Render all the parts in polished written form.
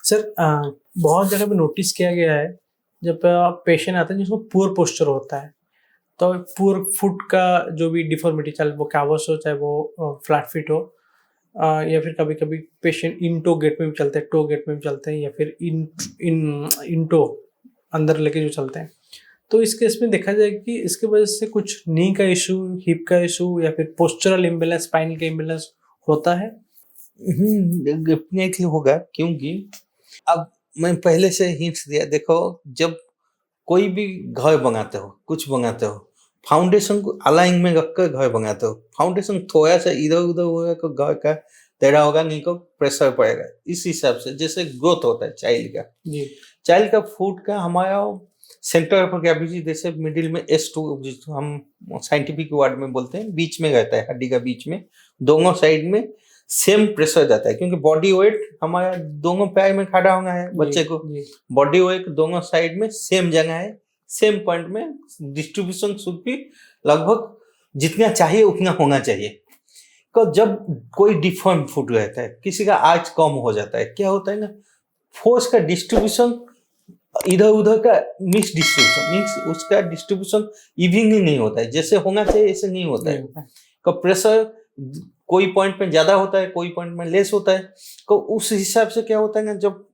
Sir बहुत जगह पे नोटिस किया गया है, जब पेशेंट आता है जिसको पुअर पोस्चर होता है, तो पुअर फुट का जो भी डिफॉर्मिटी, चाहे वो कैवस हो, चाहे वो फ्लैट फीट हो, या फिर कभी कभी पेशेंट इन टो गेट में भी चलते हैं, टो गेट में भी चलते हैं, या फिर इन टो अंदर लेके जो चलते हैं। तो इस केस में देखा जाए कि इसके वजह से कुछ नी का इशू, हिप का इशू, या फिर पोस्चरल इम्बेलेंस, स्पाइनल का इम्बेलेंस होता है। डेफिनेटली होगा, क्योंकि अब मैं पहले से हिंट्स दिया। देखो, जब कोई भी घर बनाते हो, कुछ बनाते हो, फाउंडेशन को अलाइन में रखकर घर बनाते हो। फाउंडेशन थोड़ा सा इधर उधर होगा तो घर का टेढ़ा होगा, नहीं तो प्रेशर पड़ेगा। इस हिसाब से जैसे ग्रोथ होता है चाइल्ड का, चाइल्ड का फुट का हमारा सेंटर पर ग्रेविटी, जैसे मिडिल में S2, जिसको हम साइंटिफिक वर्ड में बोलते हैं, बीच में रहता है, हड्डी का बीच में, दोनों साइड में सेम प्रेशर जाता है। क्योंकि बॉडी वेट हमारा दोनों पैर में खड़ा होना है बच्चे को, बॉडी वेट दोनों साइड में सेम जगह है, सेम पॉइंट में डिस्ट्रीब्यूशन शुड भी लगभग जितना चाहिए उतना होना चाहिए। तो जब कोई डिफॉर्म फुट रहता है, किसी का आर्च कम हो जाता है, क्या होता है ना, फोर्स का डिस्ट्रीब्यूशन इधर उधर का मिक्स डिस्ट्रीब्यूशन, मीन्स उसका डिस्ट्रीब्यूशन इवन ही नहीं होता है, जैसे होना चाहिए ऐसे नहीं होता है। का प्रेशर कोई पॉइंट में ज्यादा होता है, कोई पॉइंट में लेस होता है। तो उस हिसाब से क्या होता है ना, जब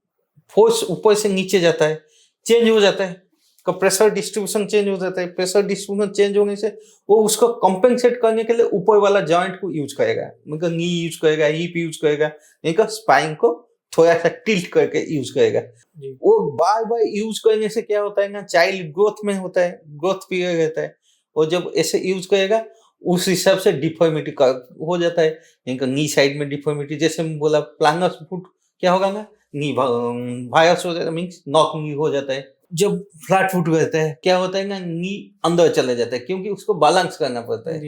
फोर्स ऊपर से नीचे जाता है, चेंज हो जाता है, तो प्रेशर डिस्ट्रीब्यूशन चेंज हो जाता है। प्रेशर डिस्ट्रीब्यूशन चेंज होने से वो उसको कॉम्पेंसेट करने के लिए ऊपर वाला जॉइंट को यूज करेगा, मतलब नी यूज करेगा, हिप यूज करेगा, नहीं तो स्पाइन को थोड़ा सा टिल्ट करके यूज करेगा। वो बार बार यूज करने से क्या होता है ना, चाइल्ड ग्रोथ में होता है, ग्रोथ पीरियड रहता है, और जब ऐसे यूज करेगा उस हिसाब से डिफॉर्मिटी का हो जाता है। इनका नी साइड में डिफॉर्मिटी, जैसे मैं बोला प्लांगर्स फुट क्या होगा ना, नी वायरस हो जाता है, मीन्स नॉक नी हो जाता है। जब फ्लैट फुट रहता है क्या होता है ना, नी अंदर चले जाता है, क्योंकि उसको बैलेंस करना पड़ता है,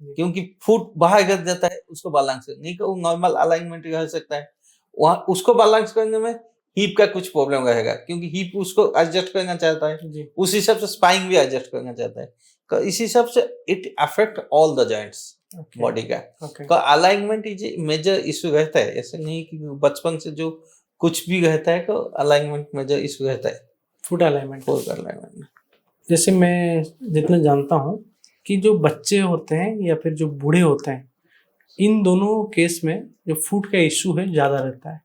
क्योंकि फुट बाहर गिर जाता है, उसको बैलेंस नहीं तो नॉर्मल अलाइनमेंट रह सकता है। वहाँ उसको बैलेंस करने में हिप का कुछ प्रॉब्लम रहेगा, क्योंकि हिप उसको एडजस्ट करना चाहता है, उस हिसाब से स्पाइन भी एडजस्ट करना चाहता है। तो इस हिसाब से it affect all the joints body का। तो अलाइनमेंट इज मेजर इशू रहता है, ऐसे नहीं कि बचपन से जो कुछ भी रहता है तो अलाइनमेंट मेजर इशू रहता है। फुट अलाइनमेंट जैसे मैं जितना जानता हूँ कि जो बच्चे होते हैं या फिर जो बूढ़े होते हैं, इन दोनों केस में जो फुट का इशू है ज़्यादा रहता है।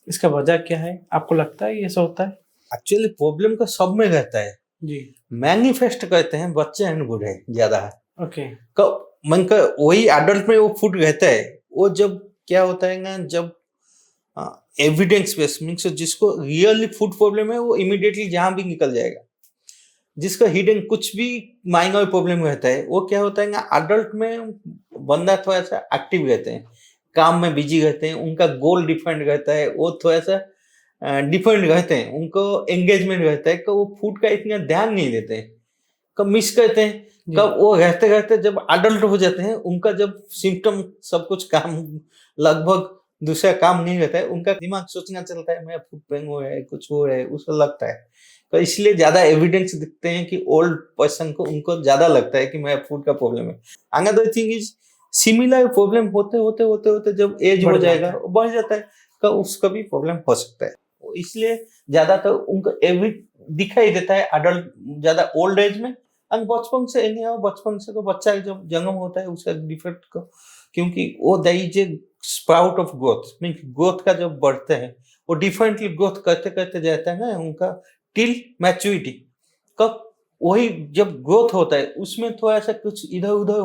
इसका वजह क्या है, आपको लगता है ये ऐसा होता है? एक्चुअली प्रॉब्लम का सब में रहता है जी, मैनिफेस्ट करते हैं बच्चे एंड बूढ़े ज्यादा है। ओके। तो मन का वही एडल्ट में वो फुट रहता है। वो जब क्या होता है ना, जब एविडेंस बेस्ड मीन्स जिसको रियली फुट प्रॉब्लम है वो इमीडिएटली जहां भी निकल जाएगा। जिसका हिडन कुछ भी माइनर प्रॉब्लम रहता है, वो क्या होता है ना, एडल्ट में बंदा थोड़ा सा एक्टिव रहते हैं, काम में बिजी रहते हैं, उनका गोल डिफरेंट रहता है, वो थोड़ा सा डिफरेंट रहते हैं, उनको एंगेजमेंट रहता है, तो वो फूड का इतना ध्यान नहीं देते हैं, कब मिस करते हैं। कब वो रहते रहते जब एडल्ट हो जाते हैं, उनका जब सिम्टम सब कुछ काम लगभग दूसरा काम नहीं रहता है, उनका दिमाग सोचना चलता है मैं फूड पेन हो है, कुछ हो है, उसको लगता है। तो इसलिए ज्यादा एविडेंस दिखते हैं कि ओल्ड पर्सन को, उनको ज्यादा लगता है कि मैं फूड का प्रॉब्लम है। Another thing is similar problem होते होते होते होते जब एज हो जाएगा, बढ़ जाता है, तो उसका भी प्रॉब्लम हो सकता है। इसलिए ज्यादातर उनको दिखाई देता है एडल्ट ज्यादा ओल्ड एज में। और बचपन से बचपन से तो बच्चा जब जन्म होता है उसका डिफेक्ट को, क्योंकि वो that is a sprout of growth, mean growth का जब बढ़ते हैं वो डिफरेंटली ग्रोथ करते करते जाता है ना उनका टिल मैच्योरिटी। कब वही जब ग्रोथ होता है उसमें थोड़ा सा कुछ इधर उधर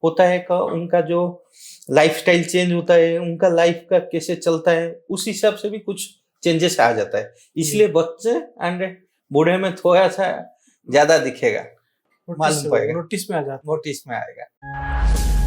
होता है का, उनका जो लाइफस्टाइल चेंज होता है, उनका लाइफ का कैसे चलता है, उस हिसाब से भी कुछ चेंजेस आ जाता है। इसलिए बच्चे एंड बूढ़े में थोड़ा सा ज्यादा दिखेगा, मालूम पड़ेगा, नोटिस में आ जाता है। नोटिस में आएगा।